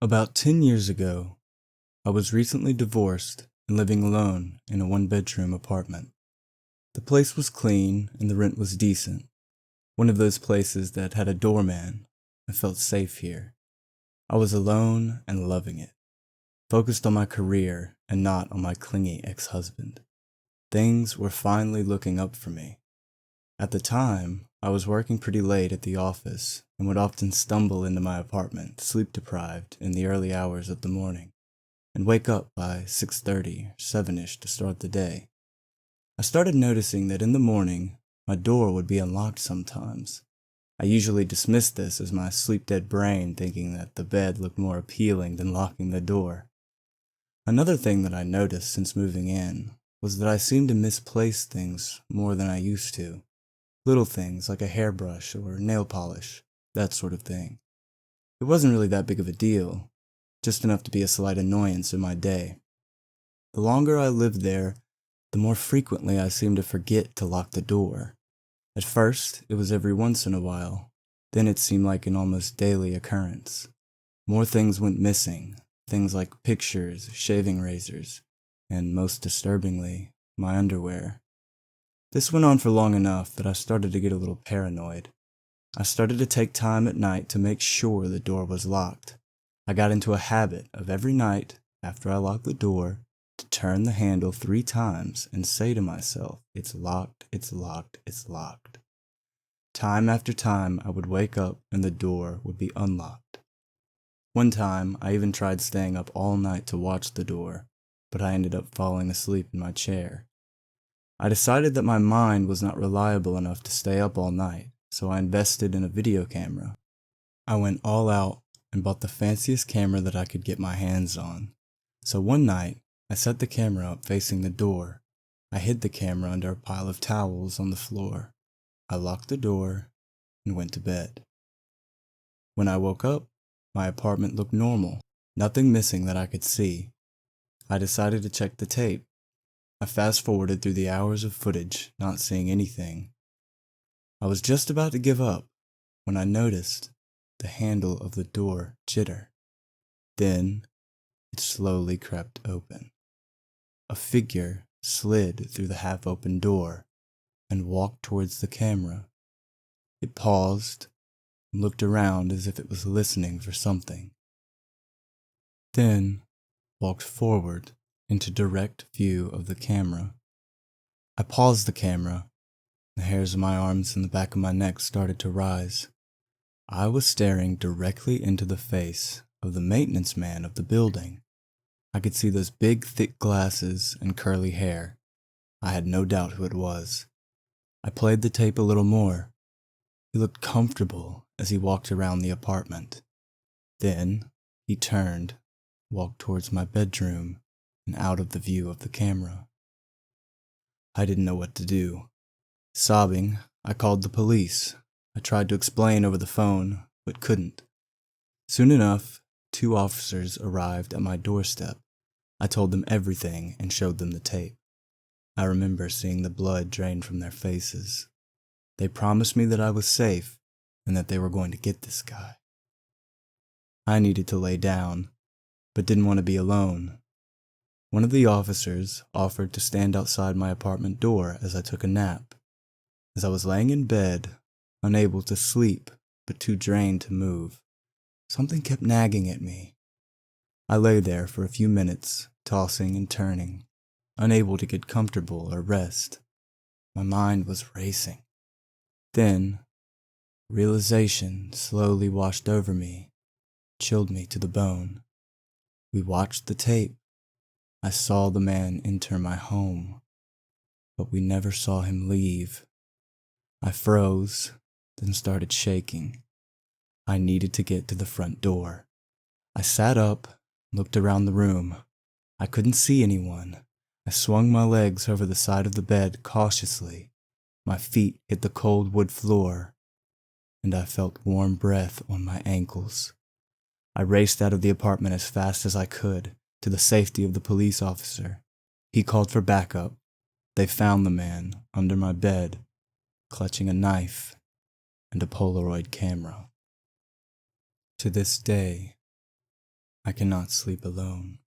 About 10 years ago, I was recently divorced and living alone in a one-bedroom apartment. The place was clean and the rent was decent. One of those places that had a doorman. I felt safe here. I was alone and loving it, focused on my career and not on my clingy ex-husband. Things were finally looking up for me. At the time, I was working pretty late at the office and would often stumble into my apartment, sleep-deprived in the early hours of the morning, and wake up by 6:30 or 7ish to start the day. I started noticing that in the morning, my door would be unlocked sometimes. I usually dismissed this as my sleep-dead brain thinking that the bed looked more appealing than locking the door. Another thing that I noticed since moving in was that I seemed to misplace things more than I used to. Little things like a hairbrush or nail polish, that sort of thing. It wasn't really that big of a deal, just enough to be a slight annoyance in my day. The longer I lived there, the more frequently I seemed to forget to lock the door. At first, it was every once in a while. Then it seemed like an almost daily occurrence. More things went missing, things like pictures, shaving razors, and most disturbingly, my underwear. This went on for long enough that I started to get a little paranoid. I started to take time at night to make sure the door was locked. I got into a habit of every night, after I locked the door, to turn the handle 3 times and say to myself, "It's locked, it's locked, it's locked." Time after time, I would wake up and the door would be unlocked. One time, I even tried staying up all night to watch the door, but I ended up falling asleep in my chair. I decided that my mind was not reliable enough to stay up all night, so I invested in a video camera. I went all out and bought the fanciest camera that I could get my hands on. So one night, I set the camera up facing the door. I hid the camera under a pile of towels on the floor. I locked the door and went to bed. When I woke up, my apartment looked normal, nothing missing that I could see. I decided to check the tape. I fast-forwarded through the hours of footage, not seeing anything. I was just about to give up when I noticed the handle of the door jitter. Then it slowly crept open. A figure slid through the half-open door and walked towards the camera. It paused and looked around as if it was listening for something. Then walked forward into direct view of the camera. I paused the camera. The hairs of my arms and the back of my neck started to rise. I was staring directly into the face of the maintenance man of the building. I could see those big, thick glasses and curly hair. I had no doubt who it was. I played the tape a little more. He looked comfortable as he walked around the apartment. Then he turned, walked towards my bedroom, and out of the view of the camera. I didn't know what to do. Sobbing, I called the police. I tried to explain over the phone, but couldn't. Soon enough, 2 officers arrived at my doorstep. I told them everything and showed them the tape. I remember seeing the blood drain from their faces. They promised me that I was safe and that they were going to get this guy. I needed to lay down, but didn't want to be alone. One of the officers offered to stand outside my apartment door as I took a nap. As I was laying in bed, unable to sleep but too drained to move, something kept nagging at me. I lay there for a few minutes, tossing and turning, unable to get comfortable or rest. My mind was racing. Then, realization slowly washed over me, chilled me to the bone. We watched the tape. I saw the man enter my home, but we never saw him leave. I froze, then started shaking. I needed to get to the front door. I sat up, looked around the room. I couldn't see anyone. I swung my legs over the side of the bed cautiously. My feet hit the cold wood floor, and I felt warm breath on my ankles. I raced out of the apartment as fast as I could, to the safety of the police officer. He called for backup. They found the man under my bed, clutching a knife and a Polaroid camera. To this day, I cannot sleep alone.